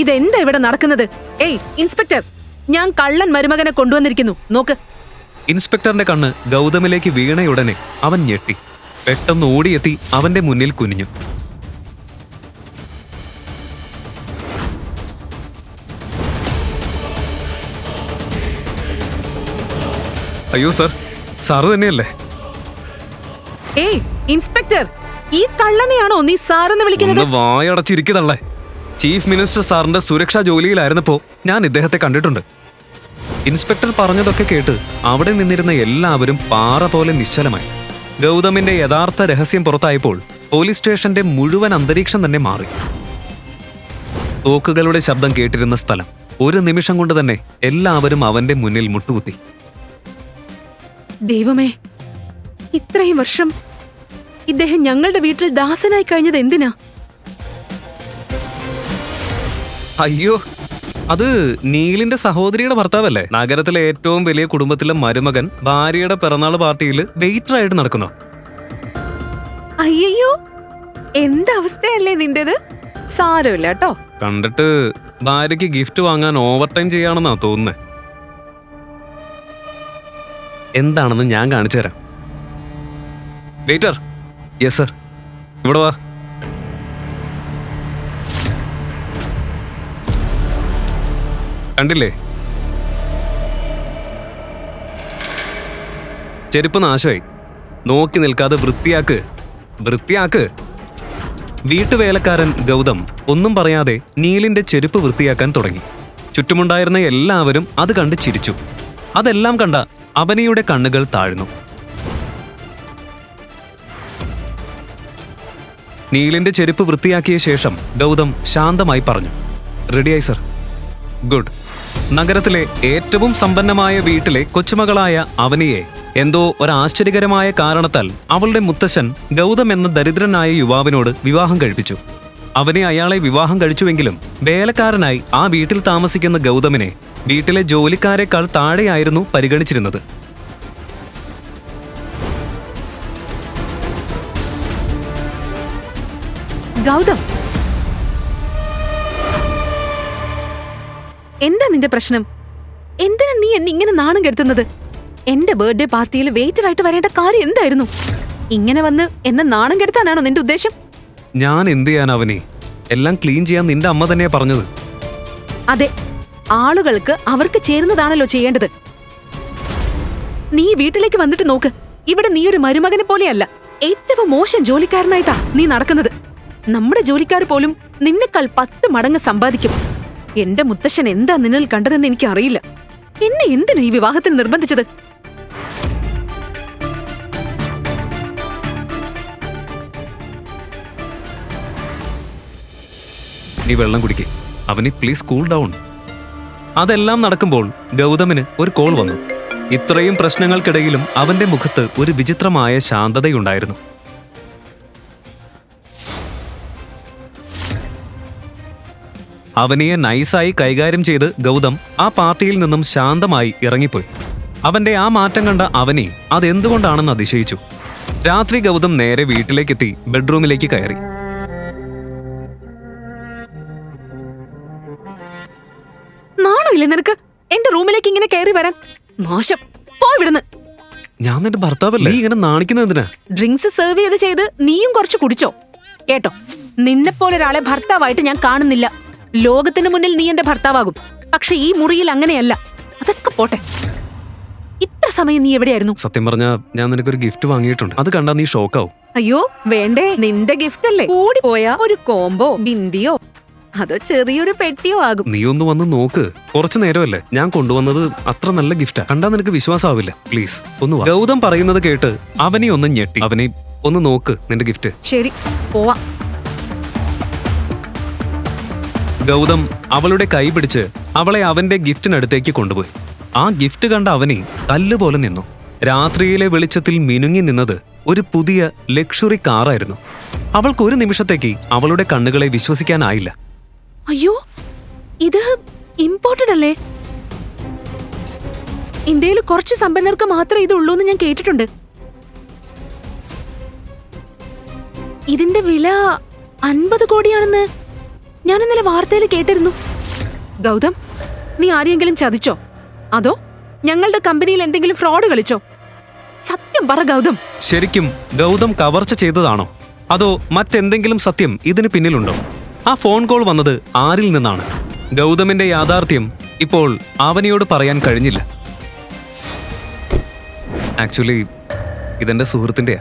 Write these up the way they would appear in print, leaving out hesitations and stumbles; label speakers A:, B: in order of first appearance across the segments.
A: ഇതെന്താ ഇവിടെ നടക്കുന്നത്? ഏയ് ഇൻസ്പെക്ടർ, ഞാൻ കള്ളൻ മരുമകനെ കൊണ്ടുവന്നിരിക്കുന്നു, നോക്ക്.
B: ഇൻസ്പെക്ടറിന്റെ കണ്ണ് ഗൗതമിലേക്ക് വീണയുടനെ അവൻ ഞെട്ടി. പെട്ടെന്ന് ഓടിയെത്തി അവന്റെ മുന്നിൽ കുനിഞ്ഞു. അയ്യോ സർ, സാറ് തന്നെയല്ലേ?
A: ഏയ് ഇൻസ്പെക്ടർ, ഈ കള്ളനെയാണോ നീ സാറെന്ന് വിളിക്കുന്നത്?
B: വായടച്ചിരിക്കുന്നല്ലേ. ചീഫ് മിനിസ്റ്റർ സാറിന്റെ സുരക്ഷാ ജോലിയിലായിരുന്നപ്പോൾ ഞാൻ ഇദ്ദേഹത്തെ കണ്ടിട്ടുണ്ട്. ഇൻസ്പെക്ടർ പറഞ്ഞതൊക്കെ കേട്ട് അവിടെ നിന്നിരുന്ന എല്ലാവരും പാറ പോലെ നിശ്ചലമായി. ഗൗതമിന്റെ യഥാർത്ഥ രഹസ്യം പുറത്തായപ്പോൾ പോലീസ് സ്റ്റേഷന്റെ മുഴുവൻ അന്തരീക്ഷം തന്നെ മാറി. തോക്കുകളുടെ ശബ്ദം കേട്ടിരുന്ന സ്ഥലം ഒരു നിമിഷം കൊണ്ട് തന്നെ എല്ലാവരും അവന്റെ മുന്നിൽ മുട്ടുകുത്തി.
A: ദൈവമേ, ഇത്രയും വർഷം ഇദ്ദേഹം ഞങ്ങളുടെ വീട്ടിൽ ദാസനായി കഴിഞ്ഞത് എന്തിനാ?
B: അയ്യോ, അത് നീലിന്റെ സഹോദരിയുടെ ഭർത്താവല്ലേ? നഗരത്തിലെ ഏറ്റവും വലിയ കുടുംബത്തിലെ മരുമകൻ ഭാര്യയുടെ പിറന്നാൾ പാർട്ടിയിൽ വെയിറ്ററായിട്ട് നടക്കുന്നു.
A: അയ്യോ, എന്തവസ്ഥയല്ലേ നിന്റേത്? സാരമില്ല കേട്ടോ.
B: കണ്ടിട്ട് ഭാര്യയ്ക്ക് ഗിഫ്റ്റ് വാങ്ങാൻ ഓവർ ടൈം ചെയ്യാണെന്നാ തോന്നുന്നേ. എന്താണെന്ന് ഞാൻ കാണിച്ചു തരാം. വെയിറ്റർ. യെസ് സർ, ഇവിടെ വാ. കണ്ടില്ലേ, ചെരുപ്പ് നാശമായി. നോക്കി നിൽക്കാതെ വൃത്തിയാക്ക്, വൃത്തിയാക്ക്. വീട്ടുവേലക്കാരൻ ഗൗതം ഒന്നും പറയാതെ നീലിന്റെ ചെരുപ്പ് വൃത്തിയാക്കാൻ തുടങ്ങി. ചുറ്റുമുണ്ടായിരുന്ന എല്ലാവരും അത് കണ്ട് ചിരിച്ചു. അതെല്ലാം കണ്ട അവനിയുടെ കണ്ണുകൾ താഴ്ന്നു. നീലിന്റെ ചെരുപ്പ് വൃത്തിയാക്കിയ ശേഷം ഗൗതം ശാന്തമായി പറഞ്ഞു, റെഡിയായി സർ. ഗുഡ്. നഗരത്തിലെ ഏറ്റവും സമ്പന്നമായ വീട്ടിലെ കൊച്ചുമകളായ അവനിയെ എന്തോ ഒരാശ്ചര്യകരമായ കാരണത്താൽ അവളുടെ മുത്തശ്ശൻ ഗൗതം എന്ന ദരിദ്രനായ യുവാവിനോട് വിവാഹം കഴിപ്പിച്ചു. അവനെ അയാളെ വിവാഹം കഴിച്ചുവെങ്കിലും വേലക്കാരനായി ആ വീട്ടിൽ താമസിക്കുന്ന ഗൗതമിനെ വീട്ടിലെ ജോലിക്കാരെക്കാൾ താഴെയായിരുന്നു പരിഗണിച്ചിരുന്നത്.
A: ഗൗതം, എന്താ നിന്റെ പ്രശ്നം? എന്തിനാ നീ എന്നെ ഇങ്ങനെ നാണം കെടുത്തുന്നത്? എന്റെ ബർത്ത്ഡേ പാർട്ടിയിൽ വെയിറ്റർ ആയിട്ട് വരേണ്ട കാര്യം എന്തായിരുന്നു? ഇങ്ങനെ വന്ന് എന്നെ നാണം കെടുത്താനാണോ നിന്റെ ഉദ്ദേശം?
B: ഞാൻ എന്ത് ചെയ്യാൻ അവനെ? എല്ലാം ക്ലീൻ ചെയ്യാൻ നിന്റെ അമ്മ തന്നെയാ പറഞ്ഞത്.
A: അതെ, ആളുകൾക്ക് അവർക്ക് ചേരുന്നതാണല്ലോ ചെയ്യേണ്ടത്. നീ വീട്ടിലേക്ക് വന്നിട്ട് നോക്ക്. ഇവിടെ നീ ഒരു മരുമകനെ പോലെയല്ല, ഏറ്റവും മോശം ജോലിക്കാരനായിട്ടാ നീ നടക്കുന്നത്. നമ്മുടെ ജോലിക്കാർ പോലും നിന്നെക്കാൾ 10 മടങ്ങ് സമ്പാദിക്കും. എന്റെ മുത്തശ്ശൻ എന്താ നിന്നിൽ കണ്ടതെന്ന് എനിക്ക് അറിയില്ല. എന്നെ എന്തിനാ ഈ വിവാഹത്തിന് നിർബന്ധിച്ചത്?
B: നീ വെള്ളം കുടിക്കേ. അവന് പ്ലീസ് കൂൾ ഡൗൺ. അതെല്ലാം നടക്കുമ്പോൾ ഗൗതമിന് ഒരു കോൾ വന്നു. ഇത്രയും പ്രശ്നങ്ങൾക്കിടയിലും അവന്റെ മുഖത്ത് ഒരു വിചിത്രമായ ശാന്തതയുണ്ടായിരുന്നു. അവനിയെ നൈസായി കൈകാര്യം ചെയ്ത് ഗൗതം ആ പാർട്ടിയിൽ നിന്നും ശാന്തമായി ഇറങ്ങിപ്പോയി. അവന്റെ ആ മാറ്റം കണ്ട അവനി അതെന്തുകൊണ്ടാണെന്ന് അതിശയിച്ചു. രാത്രി ഗൗതം നേരെ വീട്ടിലേക്കെത്തി ബെഡ്റൂമിലേക്ക് കയറി.
A: നാണമില്ലേ നിനക്ക് എന്റെ റൂമിലേക്ക് ഇങ്ങനെ കയറി വരാൻ? മോശം, പോയിവിടുന്ന്.
B: ഞാൻ നിന്റെ ഭർത്താവല്ലേ, നീ ഇങ്ങനെ നാണിക്കുന്നത് എന്തിനാ?
A: ഡ്രിങ്ക്സ് സെർവ് ചെയ്ത് നീയും കുറച്ച് കുടിച്ചോ? കേട്ടോ, നിന്നെപ്പോലൊരാളെ ഭർത്താവായിട്ട് ഞാൻ കാണുന്നില്ല. ലോകത്തിന് മുന്നിൽ നീ എന്റെ ഭർത്താവാകും, പക്ഷെ ഈ മുറിയിൽ അങ്ങനെയല്ല. അതൊക്കെ പോട്ടെ, ഇത്ര സമയം നീ എവിടെയായിരുന്നു?
B: സത്യം പറഞ്ഞാ ഞാൻ നിനക്കൊരു ഗിഫ്റ്റ് വാങ്ങിയിട്ടുണ്ട്. അത് കണ്ടാ നീ ഷോക്കാവും.
A: അയ്യോ വേണ്ടേ, നിന്റെ ഗിഫ്റ്റ് അല്ലേ. കൂടി പോയാ ഒരു കോംബോ ബിന്ദിയോ അതോ ചെറിയൊരു പെട്ടിയോ ആകും.
B: നീ ഒന്ന് വന്ന് നോക്ക്. കുറച്ചു നേരമല്ലേ ഞാൻ കൊണ്ടുവന്നത്. അത്ര നല്ല ഗിഫ്റ്റാ, കണ്ടാ നിനക്ക് വിശ്വാസമാവില്ല. പ്ലീസ് ഒന്ന് വാ. ഗൗതം പറയുന്നത് കേട്ട് അവനെ ഒന്ന് ഞെട്ടി. അവനെ ഒന്ന് നോക്ക് നിന്റെ ഗിഫ്റ്റ്.
A: ശരി, പോവാ.
B: ഗൗതം അവളുടെ കൈ പിടിച്ച് അവളെ അവന്റെ ഗിഫ്റ്റിനടുത്തേക്ക് കൊണ്ടുപോയി. ആ ഗിഫ്റ്റ് കണ്ട അവനെ കല്ലുപോലെ നിന്നു. രാത്രിയിലെ വെളിച്ചത്തിൽ മിനുങ്ങി നിന്നത് ഒരു പുതിയ ലക്ഷറി കാറായിരുന്നു. അവൾക്ക് ഒരു നിമിഷത്തേക്ക് അവളുടെ കണ്ണുകളെ വിശ്വസിക്കാനായില്ല.
A: അയ്യോ, ഇത് ഇമ്പോർട്ടഡ് അല്ലേ? ഇന്ത്യയിൽ കുറച്ച് സമ്പന്നർക്ക് മാത്രമേ ഇത് ഉള്ളൂ എന്ന് ഞാൻ കേട്ടിട്ടുണ്ട്. ഇതിന്റെ വില 50 കോടിയാണെന്ന് ഞാൻ ഇന്നലെ വാർത്തയിൽ കേട്ടിരുന്നു. ഗൗതം, നീ ആരെയെങ്കിലും ചതിച്ചോ? അതോ ഞങ്ങളുടെ കമ്പനിയിൽ എന്തെങ്കിലും ഫ്രോഡ് കളിച്ചോ? സത്യം പറ ഗൗതം.
B: ശരിക്കും ഗൗതം കവർച്ച ചെയ്തതാണോ അതോ മറ്റെന്തെങ്കിലും സത്യം ഇതിന് പിന്നിലുണ്ടോ? ആ ഫോൺ കോൾ വന്നത് ആരിൽ നിന്നാണ്? ഗൗതമിന്റെ യാഥാർത്ഥ്യം ഇപ്പോൾ അവനിയോട് പറയാൻ കഴിഞ്ഞില്ല. ആക്ച്വലി ഇതെന്റെ സുഹൃത്തിന്റെയാ.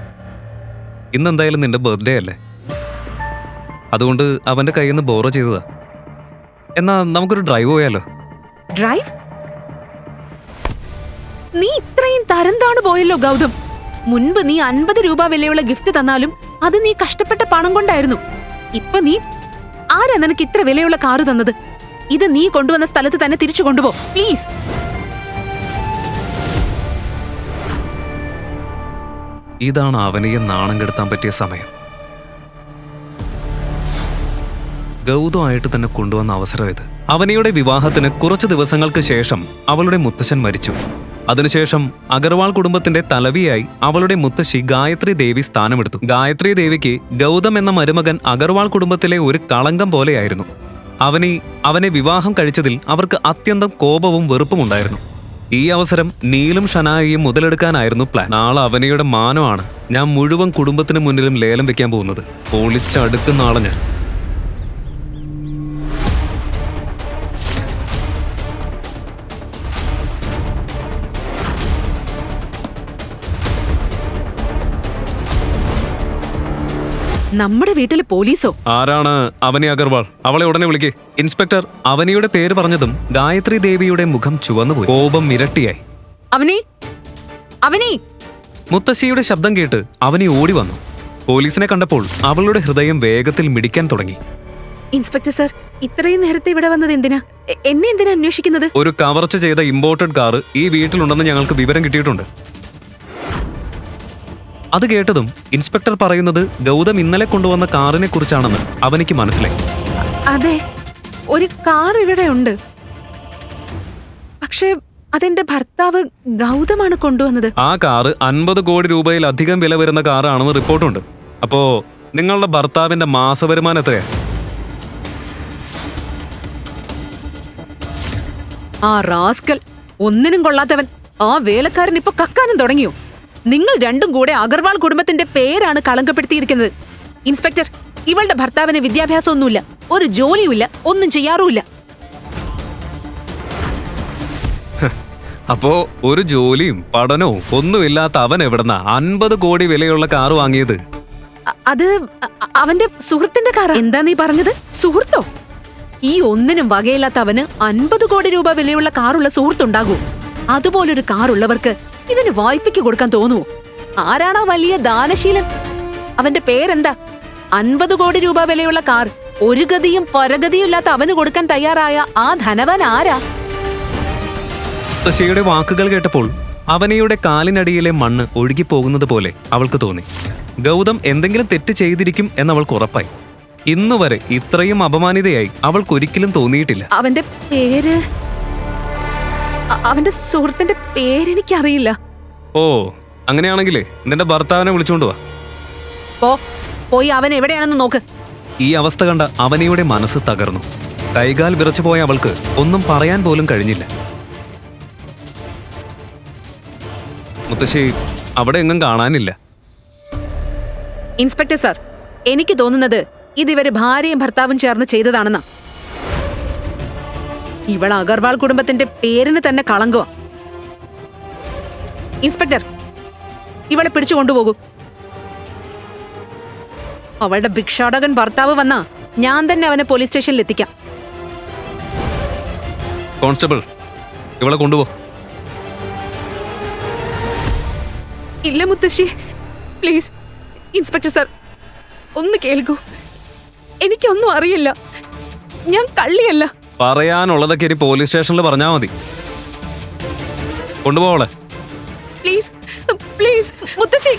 B: ഇന്നെന്തായാലും നിന്റെ ബർത്ത്ഡേ അല്ലേ, അതുകൊണ്ട് അവന്റെ കയ്യിൽ നിന്ന് ബോറോ ചെയ്തതാ. എന്നാ നമുക്കൊരു ഡ്രൈവ് പോയാലോ?
A: ഡ്രൈവ്? നീ ഇത്രയും തരംതാണ് പോയല്ലോ ഗൗതം. മുൻപ് നീ 50 രൂപ വിലയുള്ള ഗിഫ്റ്റ് തന്നാലും അത് നീ കഷ്ടപ്പെട്ട പണം കൊണ്ടായിരുന്നു. ഇപ്പൊ നീ ആരാ നിനക്ക് ഇത്ര വിലയുള്ള കാറ് തന്നത്? ഇത് നീ കൊണ്ടുവന്ന സ്ഥലത്ത് തന്നെ തിരിച്ചു കൊണ്ടുപോ പ്ലീസ്.
B: ഇതാണ് അവനെയെ നാണം കെടുത്താൻ പറ്റിയ സമയം. ഗൗതമായിട്ട് തന്നെ കൊണ്ടുവന്ന അവസരം ഇത്. അവനിയുടെ വിവാഹത്തിന് കുറച്ചു ദിവസങ്ങൾക്ക് ശേഷം അവളുടെ മുത്തശ്ശൻ മരിച്ചു. അതിനുശേഷം അഗർവാൾ കുടുംബത്തിന്റെ തലവിയായി അവളുടെ മുത്തശ്ശി ഗായത്രി ദേവി സ്ഥാനമെടുത്തു. ഗായത്രി ദേവിക്ക് ഗൗതം എന്ന മരുമകൻ അഗർവാൾ കുടുംബത്തിലെ ഒരു കളങ്കം പോലെയായിരുന്നു. അവനെ വിവാഹം കഴിച്ചതിൽ അവർക്ക് അത്യന്തം കോപവും വെറുപ്പും ഉണ്ടായിരുന്നു. ഈ അവസരം നീലും ഷനായിയും മുതലെടുക്കാനായിരുന്നു പ്ലാൻ. നാളെ അവനിയുടെ മാനമാണ് ഞാൻ മുഴുവൻ കുടുംബത്തിന് മുന്നിലും ലേലം വെക്കാൻ പോകുന്നത്. പൊളിച്ചടുക്കുന്ന ആളെ ഞാൻ.
A: നമ്മുടെ വീട്ടിൽ പോലീസോ?
B: ആരാണ് അവനി അഗർവാൾ? അവളെ ഉടനെ വിളിക്കേ. ഇൻസ്പെക്ടർ അവനിയുടെ പേര് പറഞ്ഞതും ഗായത്രി ദേവിയുടെ മുഖം ചുവന്നുപോയി. കോപം ഇരട്ടിയായി.
A: അവനി, അവനി!
B: മുത്തശ്ശിയുടെ ശബ്ദം കേട്ട് അവനി ഓടി വന്നു. പോലീസിനെ കണ്ടപ്പോൾ അവളുടെ ഹൃദയം വേഗത്തിൽ മിടിക്കാൻ തുടങ്ങി.
A: ഇൻസ്പെക്ടർ സർ, ഇത്രയും നേരത്തെ ഇവിടെ വന്നത് എന്തിനാ? എന്നെ എന്തിനാ അന്വേഷിക്കുന്നത്?
B: ഒരു കവർച്ച ചെയ്ത ഇമ്പോർട്ടഡ് കാർ ഈ വീട്ടിലുണ്ടെന്ന് ഞങ്ങൾക്ക് വിവരം കിട്ടിയിട്ടുണ്ട്. അത് കേട്ടതും ഇൻസ്പെക്ടർ പറയുന്നത് ഗൗതം ഇന്നലെ കൊണ്ടുവന്ന കാറിനെ കുറിച്ചാണെന്ന് അവനിക്ക് മനസ്സിലായി.
A: അതെ, ഒരു കാർ ഇവിടെ ഉണ്ട്. പക്ഷേ അതെന്റെ ഭർത്താവ് ഗൗതമാണ് കൊണ്ടുവന്നത്.
B: ആ കാറ് 50 കോടി രൂപയിലധികം വില വരുന്ന കാറാണെന്ന് റിപ്പോർട്ടുണ്ട്. അപ്പോ നിങ്ങളുടെ ഭർത്താവിന്റെ മാസവരുമാനം എത്രയാ?
A: ആ റാസ്കൽ, ഒന്നിനും കൊള്ളാത്തവൻ. ആ വേലക്കാരൻ ഇപ്പൊ കക്കാനും തുടങ്ങിയോ? നിങ്ങൾ രണ്ടും കൂടെ അഗർവാൾ കുടുംബത്തിന്റെ പേരാണ് കളങ്കപ്പെടുത്തിയിരിക്കുന്നത്. ഇൻസ്പെക്ടർ, ഇവളുടെ ഭർത്താവിന് വിദ്യാഭ്യാസമൊന്നുമില്ല, ഒരു ജോലിയുമില്ല, ഒന്നും ചെയ്യാറുമില്ല.
B: അപ്പോ ഒരു ജോലിയും പഠനവും ഒന്നുമില്ലാത്ത അവൻ എവിടുന്ന 50 കോടി വിലയുള്ള കാറ് വാങ്ങിയത്?
A: അത് അവന്റെ സുഹൃത്തിന്റെ കാർ. എന്താ നീ പറഞ്ഞത്? സുഹൃത്തോ? ഈ ഒന്നിനും വകയില്ലാത്ത അവന് 50 കോടി രൂപ വിലയുള്ള കാറുള്ള സുഹൃത്തുണ്ടാകൂ? അതുപോലൊരു കാറുള്ളവർക്ക് ഇവന് വായ്പയ്ക്ക് കൊടുക്കാൻ തോന്നുവോ? ആരാണാ വലിയ ദാനശീലൻ? അവന്റെ പേരെന്താ? 50 കോടി രൂപ വിലയുള്ള കാർ ഒരു ഗതിയും പരഗതിയും ഇല്ലാത്ത അവന് കൊടുക്കാൻ തയ്യാറായ ആ ധനവാൻ ആരാ?
B: മുത്തശ്ശിയുടെ വാക്കുകൾ കേട്ടപ്പോൾ അവനിയുടെ കാലിനടിയിലെ മണ്ണ് ഒഴുകിപ്പോകുന്നത് പോലെ അവൾക്ക് തോന്നി. ഗൗതം എന്തെങ്കിലും തെറ്റ് ചെയ്തിരിക്കും എന്നവൾക്ക് ഉറപ്പായി. ഇന്നുവരെ ഇത്രയും അപമാനിതയായി അവൾക്കൊരിക്കലും തോന്നിയിട്ടില്ല.
A: അവന്റെ പേര്, അവന്റെ സുഹൃത്തിന്റെ പേരെനിക്കറിയില്ല.
B: ഓ, അങ്ങനെയാണെങ്കിലേ നിന്റെ ഭർത്താവിനെ വിളിച്ചോണ്ട് വാ.
A: പോയി അവൻ എവിടെയാണെന്ന് നോക്ക്.
B: ഈ അവസ്ഥ കണ്ട അവനിയുടെ മനസ്സ് തകർന്നു. കൈകാൽ വിറച്ചു പോയ അവൾക്ക് ഒന്നും പറയാൻ പോലും കഴിഞ്ഞില്ല. മുത്തശ്ശി അവിടെ എങ്ങും കാണാനില്ല.
A: ഇൻസ്പെക്ടർ സാർ, എനിക്ക് തോന്നുന്നത് ഇതിവര് ഭാര്യയും ഭർത്താവും ചേർന്ന് ചെയ്തതാണെന്നാ. ഇവൾ അഗർവാൾ കുടുംബത്തിന്റെ പേരിന് തന്നെ കളങ്കോ. ഇൻസ്പെക്ടർ, ഇവളെ പിടിച്ചു കൊണ്ടുപോകൂ. അവളുടെ ഭിക്ഷാടകൻ ഭർത്താവ് വന്നാ ഞാൻ തന്നെ അവനെ പോലീസ് സ്റ്റേഷനിൽ എത്തിക്കാം.
B: കോൺസ്റ്റബിൾ, ഇവളെ കൊണ്ടുപോ.
A: ഇല്ല മുത്തശ്ശി, പ്ലീസ്. ഇൻസ്പെക്ടർ സാർ, ഒന്ന് കേൾക്കൂ. എനിക്കൊന്നും അറിയില്ല. ഞാൻ കള്ളിയല്ല.
B: പറയാനുള്ളതൊക്കെ ഇനി പോലീസ് സ്റ്റേഷനിൽ പറഞ്ഞാ മതി. കൊണ്ടുപോവളെ.
A: പ്ലീസ് പ്ലീസ് മുത്തശ്ശി,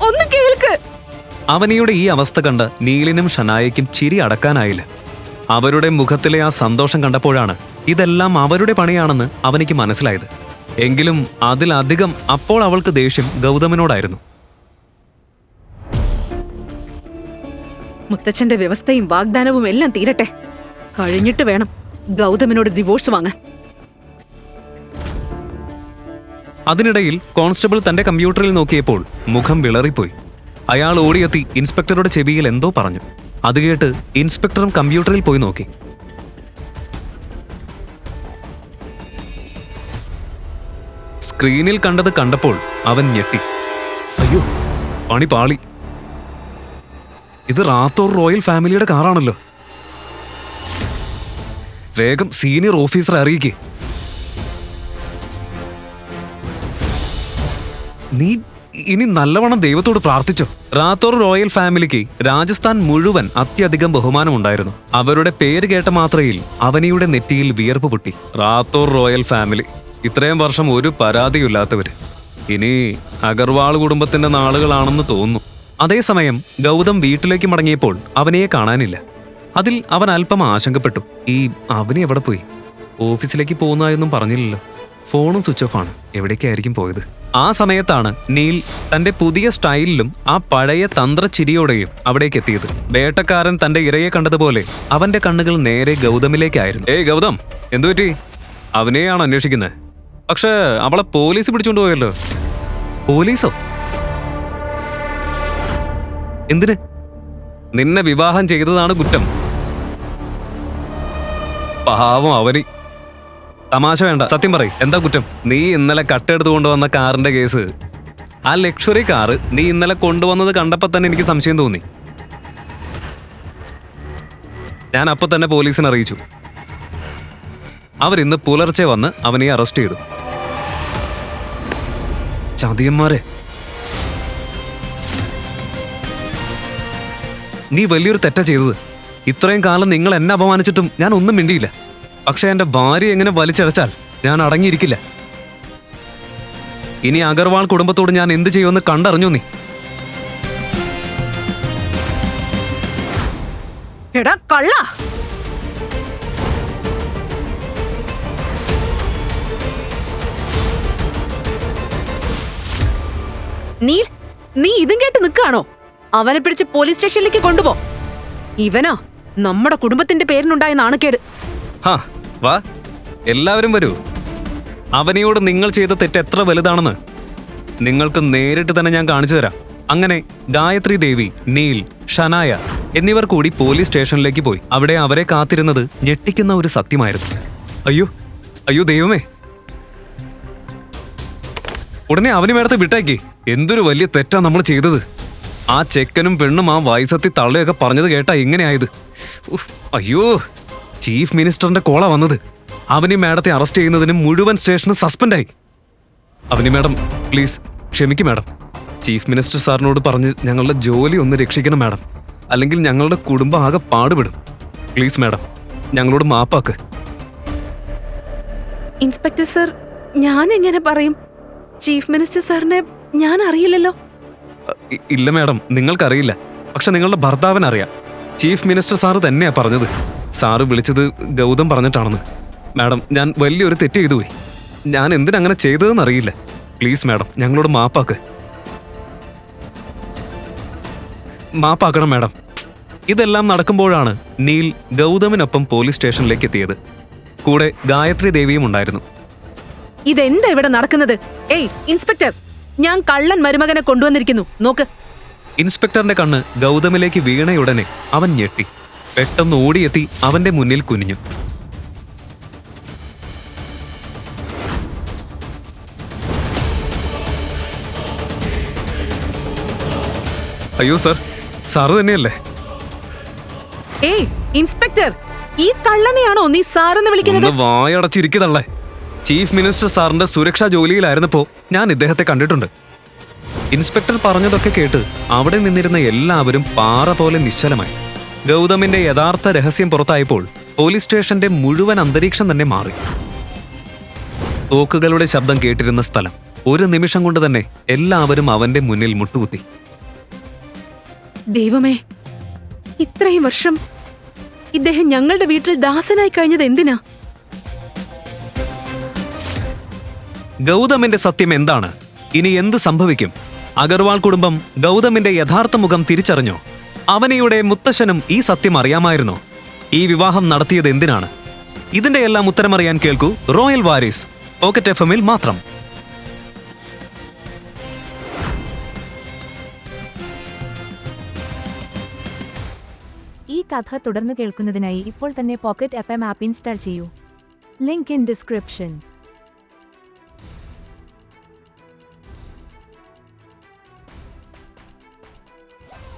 A: ഒന്ന് കേൾക്ക്.
B: അവനിയുടെ ഈ അവസ്ഥ കണ്ട് നീലിനും ഷനായയ്ക്കും ചിരി അടക്കാനായില്ല. അവരുടെ മുഖത്തിലെ ആ സന്തോഷം കണ്ടപ്പോഴാണ് ഇതെല്ലാം അവരുടെ പണിയാണെന്ന് അവനിക്ക് മനസ്സിലായത്. എങ്കിലും അതിലധികം അപ്പോൾ അവൾക്ക് ദേഷ്യം ഗൗതമനോടായിരുന്നു.
A: മുത്തച്ഛന്റെ വ്യവസ്ഥയും വാഗ്ദാനവും എല്ലാം തീരട്ടെ. കഴിഞ്ഞിട്ട് വേണം ഗൗതമിനോട് ഡിവോഴ്സ് വാങ്ങാൻ.
B: അതിനിടയിൽ കോൺസ്റ്റബിൾ തന്റെ കമ്പ്യൂട്ടറിൽ നോക്കിയപ്പോൾ മുഖം വിളറിപ്പോയി. അയാൾ ഓടിയെത്തി ഇൻസ്പെക്ടറുടെ ചെവിയിൽ എന്തോ പറഞ്ഞു. അത് കേട്ട് ഇൻസ്പെക്ടറും കമ്പ്യൂട്ടറിൽ പോയി നോക്കി. സ്ക്രീനിൽ കണ്ടത് കണ്ടപ്പോൾ അവൻ ഞെട്ടി. അയ്യോ, പണി പാളി. ഇത് റാത്തോർ റോയൽ ഫാമിലിയുടെ കാറാണല്ലോ. വേഗം സീനിയർ ഓഫീസറെ അറിയിക്കേ. നീ ഇനി നല്ലവണ്ണം ദൈവത്തോട് പ്രാർത്ഥിച്ചോ. റാത്തോർ റോയൽ ഫാമിലിക്ക് രാജസ്ഥാൻ മുഴുവൻ അത്യധികം ബഹുമാനമുണ്ടായിരുന്നു. അവരുടെ പേര് കേട്ട മാത്രയിൽ അവനിയുടെ നെറ്റിയിൽ വിയർപ്പ് പൊട്ടി. റാത്തോർ റോയൽ ഫാമിലി, ഇത്രയും വർഷം ഒരു പരാതിയില്ലാത്തവര്. ഇനി അഗർവാൾ കുടുംബത്തിന്റെ നാളുകളാണെന്ന് തോന്നുന്നു. അതേസമയം ഗൗതം വീട്ടിലേക്ക് മടങ്ങിയപ്പോൾ അവനെയെ കാണാനില്ല. അതിൽ അവൻ അല്പം ആശങ്കപ്പെട്ടു. ഈ അവനെ എവിടെ പോയി? ഓഫീസിലേക്ക് പോകുന്നതായൊന്നും പറഞ്ഞില്ലല്ലോ. ഫോണും സ്വിച്ച് ഓഫ് ആണ്. എവിടേക്കായിരിക്കും പോയത്? ആ സമയത്താണ് നീൽ തന്റെ പുതിയ സ്റ്റൈലിലും ആ പഴയ തന്ത്രച്ചിരിയോടെയും അവിടേക്ക് എത്തിയത്. വേട്ടക്കാരൻ തന്റെ ഇരയെ കണ്ടതുപോലെ അവന്റെ കണ്ണുകൾ നേരെ ഗൗതമിലേക്കായിരുന്നു. ഏയ് ഗൗതം, എന്തുപറ്റി? അവനെയാണ് അന്വേഷിക്കുന്നത്. പക്ഷെ അവളെ പോലീസ് പിടിച്ചോണ്ട് പോയല്ലോ. പോലീസോ? എന്തിന്? നിന്നെ വിവാഹം ചെയ്തതാണ് കുറ്റം. പാവം അവനി. തമാശ വേണ്ട, സത്യം പറയും, എന്താ കുറ്റം? നീ ഇന്നലെ കട്ടെടുത്ത് കൊണ്ടുവന്ന കാറിന്റെ കേസ്, ആ ലക്ഷറി കാറ് നീ ഇന്നലെ കൊണ്ടുവന്നത് കണ്ടപ്പോ തന്നെ എനിക്ക് സംശയം തോന്നി. ഞാൻ അപ്പൊ തന്നെ പോലീസിനെ അറിയിച്ചു. അവരിന്ന് പുലർച്ചെ വന്ന് അവനെ അറസ്റ്റ് ചെയ്തു. ചതിയന്മാരെ, നീ വലിയൊരു തെറ്റാ ചെയ്തത്. ഇത്രയും കാലം നിങ്ങൾ എന്നെ അപമാനിച്ചിട്ടും ഞാൻ ഒന്നും മിണ്ടിയില്ല. പക്ഷെ എന്റെ ഭാര്യ എങ്ങനെ വലിച്ചടച്ചാൽ ഞാൻ അടങ്ങിയിരിക്കില്ല. ഇനി അഗർവാൾ കുടുംബത്തോട് ഞാൻ എന്ത് ചെയ്യുമെന്ന് കണ്ടറിഞ്ഞു നീ.
A: എടാ കള്ള! നീ ഇതും കേട്ട് നിൽക്കാണോ? അവനെ പിടിച്ച് പോലീസ് സ്റ്റേഷനിലേക്ക് കൊണ്ടുപോ. ഇവനാ നമ്മുടെ കുടുംബത്തിന്റെ പേരിനുണ്ടായ നാണക്കേട്.
B: ഹാ, വാ, എല്ലാവരും വരൂ. അവനെയോട് നിങ്ങൾ ചെയ്ത തെറ്റ് എത്ര വലുതാണെന്ന് നിങ്ങൾക്ക് നേരിട്ട് തന്നെ ഞാൻ കാണിച്ചു തരാം. അങ്ങനെ ഗായത്രി ദേവി, നീൽ, ഷനായ എന്നിവർ കൂടി പോലീസ് സ്റ്റേഷനിലേക്ക് പോയി. അവിടെ അവരെ കാത്തിരുന്നത് ഞെട്ടിക്കുന്ന ഒരു സത്യമായിരുന്നു. അയ്യോ അയ്യോ ദൈവമേ! ഉടനെ അവന് മേടത്തെ വിട്ടേക്ക്. എന്തൊരു വലിയ തെറ്റാ നമ്മൾ ചെയ്തത്. ആ ചെക്കനും പെണ്ണും ആ വയസ്സത്തി തള്ളയൊക്കെ പറഞ്ഞത് കേട്ടാ ഇങ്ങനെയായത്. അയ്യോ, ചീഫ് മിനിസ്റ്ററിന്റെ കോളാ വന്നത്. അവനി മാഡത്തെ അറസ്റ്റ് ചെയ്യുന്നതിന് മുഴുവൻ സ്റ്റേഷന് സസ്പെൻഡായി. അവനി മാഡം, പ്ലീസ് ക്ഷമിക്കും മാഡം. ചീഫ് മിനിസ്റ്റർ സാറിനോട് പറഞ്ഞ് ഞങ്ങളുടെ ജോലി ഒന്ന് രക്ഷിക്കണം മാഡം. അല്ലെങ്കിൽ ഞങ്ങളുടെ കുടുംബം ആകെ പാടുപെടും. പ്ലീസ് മാഡം, ഞങ്ങളോട് മാപ്പാക്ക്.
A: ഇൻസ്പെക്ടർ സർ, ഞാൻ എങ്ങനെ പറയും? ചീഫ് മിനിസ്റ്റർ സാറിനെ ഞാൻ അറിയില്ലല്ലോ.
B: ഇല്ല മാഡം, നിങ്ങൾക്കറിയില്ല. പക്ഷെ നിങ്ങളുടെ ഭർത്താവിനറിയാം. ചീഫ് മിനിസ്റ്റർ സാറ് തന്നെയാ പറഞ്ഞത്. സാറ് വിളിച്ചത് ഗൗതം പറഞ്ഞിട്ടാണെന്ന്. മാഡം, ഞാൻ വലിയൊരു തെറ്റ് ചെയ്തു പോയി. ഞാൻ എന്തിനങ്ങനെ ചെയ്തതെന്ന് അറിയില്ല. പ്ലീസ് മാഡം, ഞങ്ങളോട് മാപ്പാക്കണം മാഡം. ഇതെല്ലാം നടക്കുമ്പോഴാണ് നീൽ ഗൗതമിനൊപ്പം പോലീസ് സ്റ്റേഷനിലേക്ക് എത്തിയത്. കൂടെ ഗായത്രി ദേവിയും ഉണ്ടായിരുന്നു.
A: ഇതെന്താ ഇവിടെ നടക്കുന്നത്? ഏയ് ഇൻസ്പെക്ടർ, ഞാൻ കള്ളൻ മരുമകനെ കൊണ്ടുവന്നിരിക്കുന്നു, നോക്ക്.
B: ഇൻസ്പെക്ടറിന്റെ കണ്ണ് ഗൗതമിലേക്ക് വീണയുടനെ അവൻ ഞെട്ടി. പെട്ടെന്ന് ഓടിയെത്തി അവന്റെ മുന്നിൽ കുനിഞ്ഞു. അയ്യോ സർ, സാറ് തന്നെയല്ലേ?
A: ഏയ് ഇൻസ്പെക്ടർ, ഈ കള്ളനെയാണോ നീ സാറെന്ന് വിളിക്കുന്നത്?
B: വായടച്ചിരിക്കുന്നല്ലേ. ചീഫ് മിനിസ്റ്റർ സാറിന്റെ സുരക്ഷാ ജോലിയിലായിരുന്നപ്പോ ഞാൻ ഇദ്ദേഹത്തെ കണ്ടിട്ടുണ്ട്. ഇൻസ്പെക്ടർ പറഞ്ഞതൊക്കെ കേട്ട് അവിടെ നിന്നിരുന്ന എല്ലാവരും പാറ പോലെ നിശ്ചലമായി. ഗൗതമിന്റെ യഥാർത്ഥ രഹസ്യം പുറത്തായപ്പോൾ പോലീസ് സ്റ്റേഷന്റെ മുഴുവൻ അന്തരീക്ഷം തന്നെ മാറി. തോക്കുകളുടെ ശബ്ദം കേട്ടിരുന്ന സ്ഥലം ഒരു നിമിഷം കൊണ്ട് തന്നെ എല്ലാവരും അവന്റെ മുന്നിൽ മുട്ടുകുത്തി.
A: ദൈവമേ, ഇത്രയും വർഷം ഇദ്ദേഹം ഞങ്ങളുടെ വീട്ടിൽ ദാസനായി കഴിഞ്ഞത് എന്തിനാ?
B: ഗൗതമിന്റെ സത്യം എന്താണ്? ഇനി എന്ത് സംഭവിക്കും? അഗർവാൾ കുടുംബം ഗൗതമിന്റെ യഥാർത്ഥ മുഖം തിരിച്ചറിഞ്ഞോ? അവനിയുടെ മുത്തശ്ശനും ഈ സത്യം അറിയാമായിരുന്നോ? ഈ വിവാഹം നടത്തിയത് എന്തിനാണ്? ഇതിന്റെ എല്ലാം ഉത്തരമറിയാൻ കേൾക്കൂ റോയൽ വാരീസ് പോക്കറ്റ് FM-ൽ മാത്രം.
C: ഈ കഥ തുടർന്ന് കേൾക്കുന്നതിനായി ഇപ്പോൾ തന്നെ പോക്കറ്റ് FM ആപ്പ് ഇൻസ്റ്റാൾ ചെയ്യൂ. Link in description.